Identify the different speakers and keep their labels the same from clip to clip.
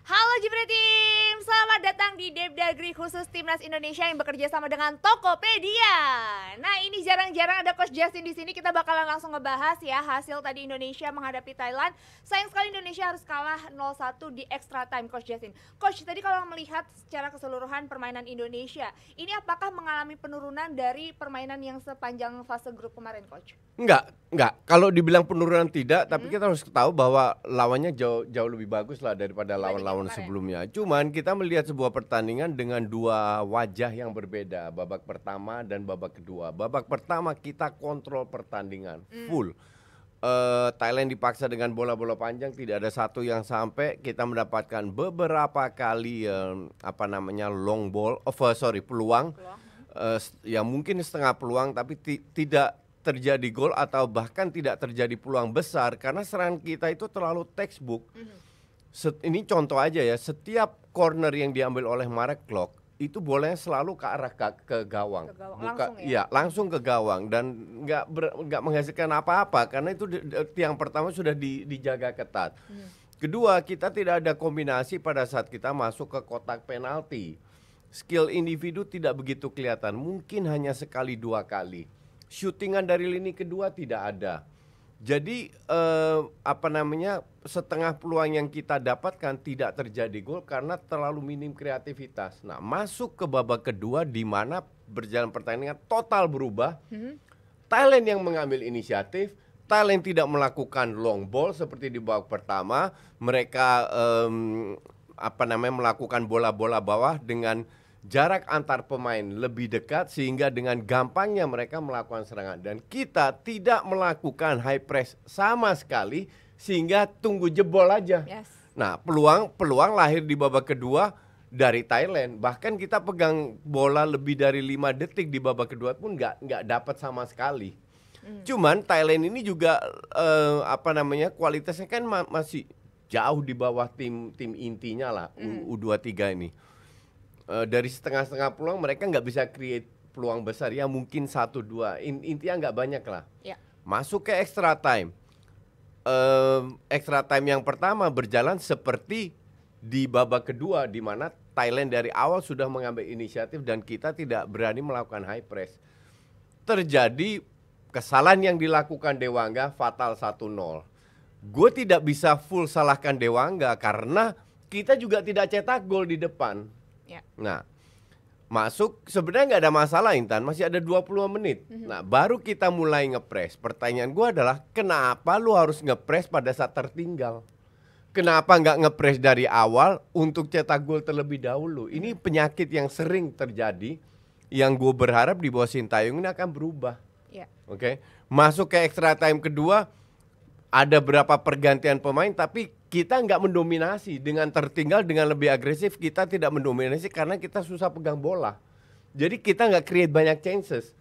Speaker 1: Halo Jepret Team, selamat datang di Depdagri khusus Timnas Indonesia yang bekerja sama dengan Tokopedia. Nah, ini jarang-jarang ada Coach Justin di sini. Kita bakalan langsung ngebahas ya hasil tadi Indonesia menghadapi Thailand. Sayang sekali Indonesia harus kalah 0-1 di extra time, Coach Justin. Coach, tadi kalau melihat secara keseluruhan permainan Indonesia, ini apakah mengalami penurunan dari permainan yang sepanjang fase grup kemarin, Coach?
Speaker 2: Enggak. Kalau dibilang penurunan tidak, tapi kita harus tahu bahwa lawannya jauh lebih bagus lah daripada lawan-lawan sebelumnya. Cuman kita melihat sebuah pertandingan dengan dua wajah yang berbeda, babak pertama dan babak kedua. Babak pertama kita kontrol pertandingan full. Thailand dipaksa dengan bola-bola panjang, tidak ada satu yang sampai. Kita mendapatkan beberapa kali long ball, peluang. Yang mungkin setengah peluang tapi tidak terjadi gol atau bahkan tidak terjadi peluang besar karena serangan kita itu terlalu textbook. Ini contoh aja ya, setiap corner yang diambil oleh Marek Klok itu bolanya selalu ke arah ke gawang. Langsung ke gawang dan nggak menghasilkan apa-apa karena itu tiang pertama sudah dijaga ketat. Kedua, kita tidak ada kombinasi pada saat kita masuk ke kotak penalti. Skill individu tidak begitu kelihatan, mungkin hanya sekali dua kali. Shootingan dari lini kedua tidak ada. Jadi setengah peluang yang kita dapatkan tidak terjadi gol karena terlalu minim kreativitas. Nah, masuk ke babak kedua di mana berjalan pertandingan total berubah. Thailand yang mengambil inisiatif, Thailand tidak melakukan long ball seperti di babak pertama. Mereka melakukan bola-bola bawah dengan jarak antar pemain lebih dekat sehingga dengan gampangnya mereka melakukan serangan dan kita tidak melakukan high press sama sekali sehingga tunggu jebol aja. Nah, peluang lahir di babak kedua dari Thailand. Bahkan kita pegang bola lebih dari 5 detik di babak kedua pun nggak dapat sama sekali. Cuman Thailand ini juga kualitasnya kan masih jauh di bawah tim intinya lah, U23 ini. Dari setengah-setengah peluang mereka nggak bisa create peluang besar ya, mungkin 1-2, intinya nggak banyak lah. Masuk ke extra time. Extra time yang pertama berjalan seperti di babak kedua di mana Thailand dari awal sudah mengambil inisiatif dan kita tidak berani melakukan high press. Terjadi kesalahan yang dilakukan Dewangga, fatal 1-0. Gue tidak bisa full salahkan Dewangga karena kita juga tidak cetak gol di depan. Nah, masuk sebenarnya nggak ada masalah Intan, masih ada 20 menit. Nah, baru kita mulai ngepres. Pertanyaan gue adalah kenapa lu harus ngepres pada saat tertinggal? Kenapa nggak ngepres dari awal untuk cetak gol terlebih dahulu? Ini penyakit yang sering terjadi, yang gue berharap di bawah Sintayong ini akan berubah. Oke. Masuk ke extra time kedua, ada berapa pergantian pemain tapi kita nggak mendominasi. Dengan tertinggal dengan lebih agresif kita tidak mendominasi karena kita susah pegang bola. Jadi kita nggak create banyak chances.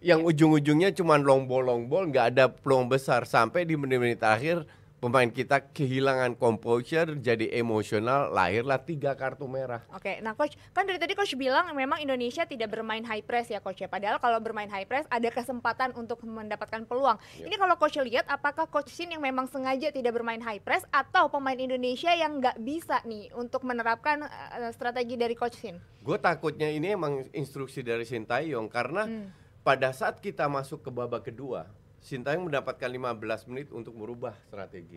Speaker 2: Yang ujung-ujungnya cuma long ball nggak ada peluang besar sampai di menit-menit akhir pemain kita kehilangan composure, jadi emosional, lahirlah 3 kartu merah.
Speaker 1: Oke, nah Coach, kan dari tadi Coach bilang memang Indonesia tidak bermain high press ya Coach ya. Padahal kalau bermain high press ada kesempatan untuk mendapatkan peluang. Ini kalau Coach lihat apakah Coach Shin yang memang sengaja tidak bermain high press atau pemain Indonesia yang nggak bisa nih untuk menerapkan strategi dari Coach Shin?
Speaker 2: Gue takutnya ini emang instruksi dari Sintayong karena pada saat kita masuk ke babak kedua, Sintayong mendapatkan 15 menit untuk merubah strategi.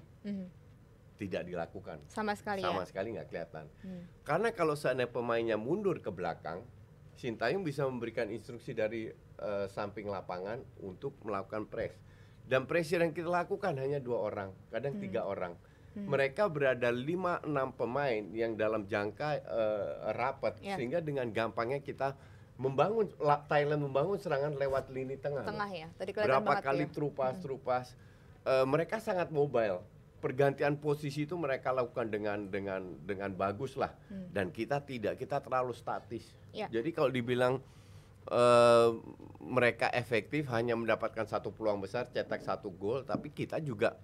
Speaker 2: Tidak dilakukan.
Speaker 1: Sama sekali
Speaker 2: nggak kelihatan. Karena kalau seandainya pemainnya mundur ke belakang, Sintayong bisa memberikan instruksi dari samping lapangan untuk melakukan press. Dan pressure yang kita lakukan hanya 2 orang, kadang 3 orang. Mereka berada 5-6 pemain yang dalam jangka rapat, sehingga dengan gampangnya kita Thailand membangun serangan lewat lini tengah.
Speaker 1: Tengah ya. Tadi kelihatan
Speaker 2: Berapa
Speaker 1: banget
Speaker 2: kali
Speaker 1: ya.
Speaker 2: terupas. Mereka sangat mobile. Pergantian posisi itu mereka lakukan dengan bagus lah. Dan kita tidak, kita terlalu statis.
Speaker 1: Ya.
Speaker 2: Jadi kalau dibilang mereka efektif hanya mendapatkan satu peluang besar, cetak satu gol, tapi kita juga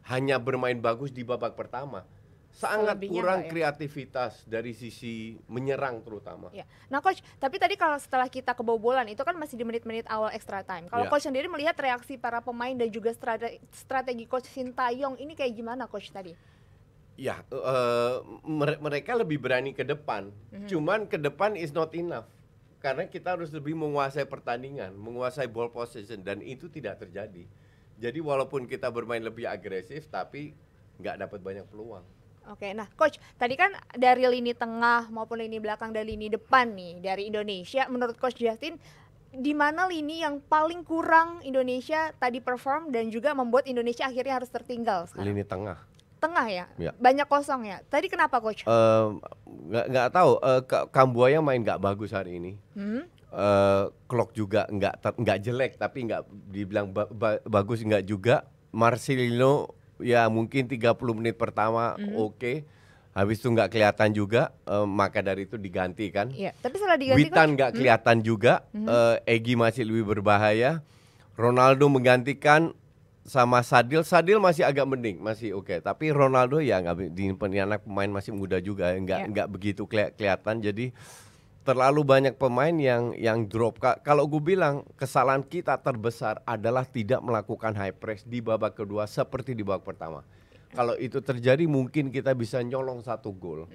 Speaker 2: hanya bermain bagus di babak pertama. Sangat
Speaker 1: Selebihnya
Speaker 2: kurang
Speaker 1: nggak ya?
Speaker 2: kreativitas dari sisi menyerang terutama.
Speaker 1: Ya. Nah coach, tapi tadi kalau setelah kita kebobolan itu kan masih di menit-menit awal extra time. Kalau
Speaker 2: Ya.
Speaker 1: coach sendiri melihat reaksi para pemain dan juga strategi coach Sintayong ini kayak gimana coach tadi?
Speaker 2: Ya, mereka lebih berani ke depan. Cuman ke depan is not enough. Karena kita harus lebih menguasai pertandingan, menguasai ball possession, dan itu tidak terjadi. Jadi walaupun kita bermain lebih agresif, tapi nggak dapat banyak peluang.
Speaker 1: Oke, nah coach, tadi kan dari lini tengah maupun lini belakang dan lini depan nih dari Indonesia, menurut coach Justin, di mana lini yang paling kurang Indonesia tadi perform dan juga membuat Indonesia akhirnya harus tertinggal sekarang?
Speaker 2: Lini tengah.
Speaker 1: Tengah ya?
Speaker 2: Ya.
Speaker 1: Banyak kosong ya. Tadi kenapa coach?
Speaker 2: Nggak tahu. Kambuaya main nggak bagus hari ini. Klok juga nggak jelek, tapi nggak dibilang bagus nggak juga. Marcelino ya mungkin 30 menit pertama oke. Habis itu nggak kelihatan juga, maka dari itu diganti kan.
Speaker 1: Iya, tapi setelah diganti
Speaker 2: Witan nggak kelihatan juga, Egy masih lebih berbahaya. Ronaldo menggantikan sama Sadil masih agak mending, masih oke. Tapi Ronaldo ya nggak, di anak pemain masih muda juga, nggak begitu kelihatan. Jadi terlalu banyak pemain yang drop. Kalau gue bilang kesalahan kita terbesar adalah tidak melakukan high press di babak kedua seperti di babak pertama. Kalau itu terjadi mungkin kita bisa nyolong satu gol.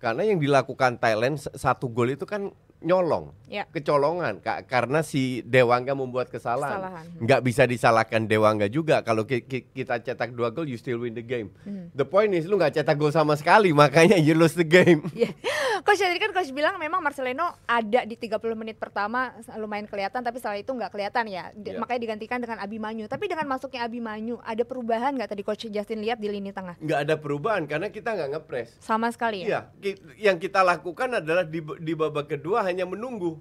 Speaker 2: Karena yang dilakukan Thailand satu gol itu kan nyolong, kecolongan, karena si Dewangga membuat kesalahan. Nggak bisa disalahkan Dewangga juga. Kalau kita cetak 2 gol, you still win the game. The point is lu nggak cetak gol sama sekali, makanya you lose the game.
Speaker 1: Coach tadi kan coach bilang memang Marcelino ada di 30 menit pertama lumayan kelihatan, tapi setelah itu nggak kelihatan ya. Makanya digantikan dengan Abimanyu. Tapi dengan masuknya Abimanyu, ada perubahan nggak tadi coach Justin lihat di lini tengah?
Speaker 2: Nggak ada perubahan karena kita nggak ngepres.
Speaker 1: Sama sekali ya?
Speaker 2: Iya, yang kita lakukan adalah di babak kedua hanya menunggu.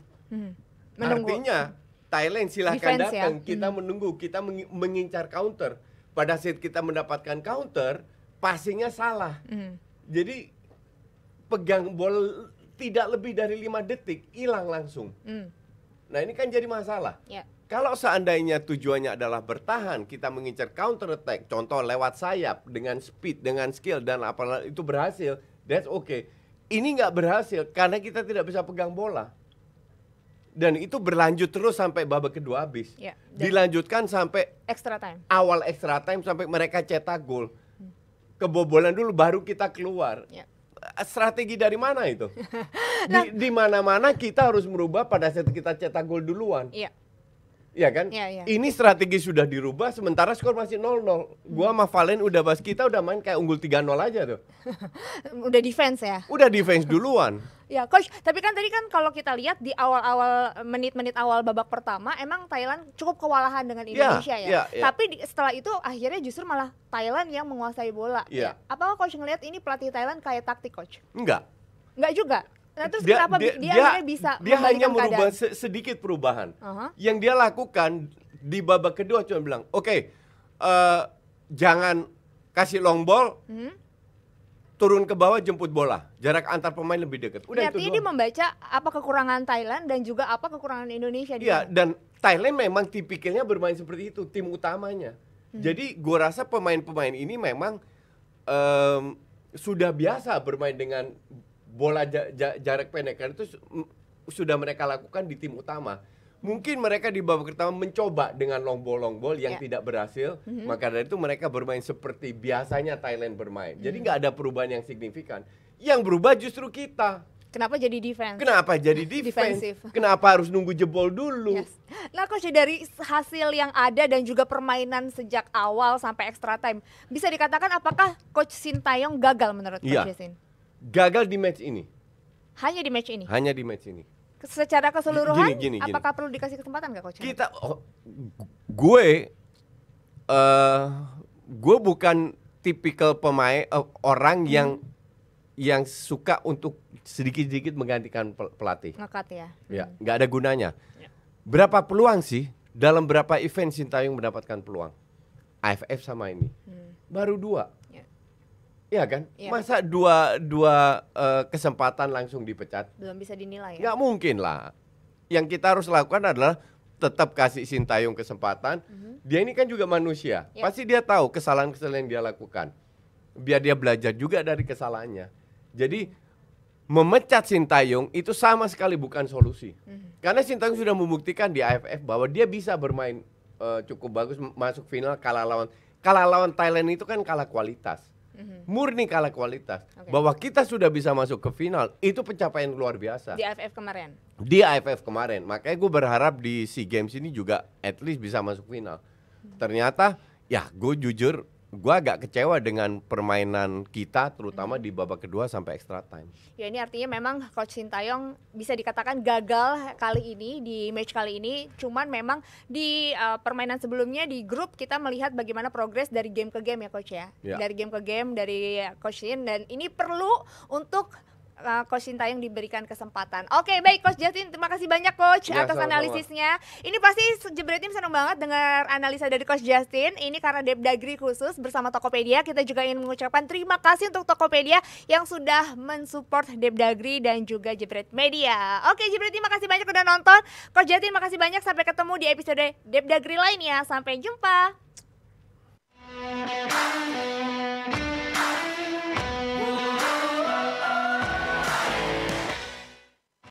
Speaker 2: Artinya Thailand silahkan
Speaker 1: Defense
Speaker 2: datang,
Speaker 1: ya?
Speaker 2: kita menunggu, kita mengincar counter. Pada saat kita mendapatkan counter, passingnya salah. Jadi pegang bola tidak lebih dari 5 detik, hilang langsung. Nah ini kan jadi masalah. Kalau seandainya tujuannya adalah bertahan, kita mengincar counter attack, contoh lewat sayap dengan speed, dengan skill dan apalah itu berhasil, that's okay. Ini nggak berhasil karena kita tidak bisa pegang bola. Dan itu berlanjut terus sampai babak kedua habis. Dilanjutkan sampai
Speaker 1: extra time.
Speaker 2: Awal extra time sampai mereka cetak gol. Kebobolan dulu baru kita keluar. Strategi dari mana itu? Di mana-mana kita harus merubah pada saat kita cetak gol duluan. Iya kan? Ini strategi sudah dirubah sementara skor masih 0-0. Gua sama Valen udah bahas, kita udah main kayak unggul 3-0 aja tuh.
Speaker 1: Udah defense ya?
Speaker 2: Udah defense duluan.
Speaker 1: Ya coach, tapi kan tadi kan kalau kita lihat di awal-awal menit-menit awal babak pertama emang Thailand cukup kewalahan dengan Indonesia ya. Tapi setelah itu akhirnya justru malah Thailand yang menguasai bola. Apakah coach ngelihat ini pelatih Thailand kayak taktik coach?
Speaker 2: Enggak.
Speaker 1: Enggak juga. Nah, terus kenapa dia akhirnya bisa
Speaker 2: dia hanya merubah sedikit perubahan. Yang dia lakukan di babak kedua cuma bilang, oke, jangan kasih long ball, turun ke bawah jemput bola, jarak antar pemain lebih dekat. Udah itu
Speaker 1: dia membaca apa kekurangan Thailand dan juga apa kekurangan Indonesia.
Speaker 2: Iya, dan Thailand memang tipikalnya bermain seperti itu, tim utamanya. Jadi gua rasa pemain-pemain ini memang sudah biasa bermain dengan bola jarak pendek, kan itu sudah mereka lakukan di tim utama. Mungkin mereka di babak pertama mencoba dengan long ball yang tidak berhasil, maka dari itu mereka bermain seperti biasanya Thailand bermain. Jadi nggak ada perubahan yang signifikan. Yang berubah justru kita.
Speaker 1: Kenapa jadi defense?
Speaker 2: Kenapa jadi defense? Kenapa harus nunggu jebol dulu?
Speaker 1: Nah coach, dari hasil yang ada dan juga permainan sejak awal sampai extra time, bisa dikatakan apakah coach Sintayong gagal menurut coach Justin?
Speaker 2: Gagal di match ini.
Speaker 1: Hanya di match ini?
Speaker 2: Hanya di match ini.
Speaker 1: Secara keseluruhan,
Speaker 2: gini.
Speaker 1: apakah perlu dikasih kesempatan nggak coach?
Speaker 2: Gue bukan tipikal pemain orang yang yang suka untuk sedikit-sedikit menggantikan pelatih.
Speaker 1: Ngekat ya.
Speaker 2: Ya, nggak ada gunanya.
Speaker 1: Ya.
Speaker 2: Berapa peluang sih dalam berapa event Sintayong mendapatkan peluang? AFF sama ini. Baru 2.
Speaker 1: Ya.
Speaker 2: Iya kan?
Speaker 1: Ya.
Speaker 2: Masa dua kesempatan langsung dipecat?
Speaker 1: Belum bisa dinilai ya.
Speaker 2: Nggak mungkin lah. Yang kita harus lakukan adalah tetap kasih Sintayong kesempatan. Dia ini kan juga manusia.
Speaker 1: Ya.
Speaker 2: Pasti dia tahu kesalahan-kesalahan yang dia lakukan. Biar dia belajar juga dari kesalahannya. Jadi memecat Sintayong itu sama sekali bukan solusi. Karena Sintayong sudah membuktikan di AFF bahwa dia bisa bermain cukup bagus, masuk final kalah lawan Thailand itu kan kalah kualitas. Murni kalah kualitas.
Speaker 1: Okay.
Speaker 2: Bahwa kita sudah bisa masuk ke final itu pencapaian luar biasa.
Speaker 1: Di AFF kemarin.
Speaker 2: Di AFF kemarin. Makanya gue berharap di SEA Games ini juga at least bisa masuk final. Ternyata ya gue jujur gue agak kecewa dengan permainan kita, terutama di babak kedua sampai extra time.
Speaker 1: Ya ini artinya memang Coach Sintayong bisa dikatakan gagal kali ini di match kali ini. Cuman memang di permainan sebelumnya di grup kita melihat bagaimana progres dari game ke game ya Coach ya. Dari game ke game dari Coach Shin, dan ini perlu untuk Coach Sintayong diberikan kesempatan. Oke, baik Coach Justin, terima kasih banyak Coach
Speaker 2: Ya,
Speaker 1: atas
Speaker 2: sama-sama.
Speaker 1: analisisnya. Ini pasti Jebret Team senang banget dengar analisa dari Coach Justin. Ini karena Depdagri khusus bersama Tokopedia. Kita juga ingin mengucapkan terima kasih untuk Tokopedia yang sudah mensupport Depdagri dan juga Jebret Media. Oke Jebret Team, makasih banyak udah nonton. Coach Justin, makasih banyak. Sampai ketemu di episode Depdagri lainnya. Sampai jumpa.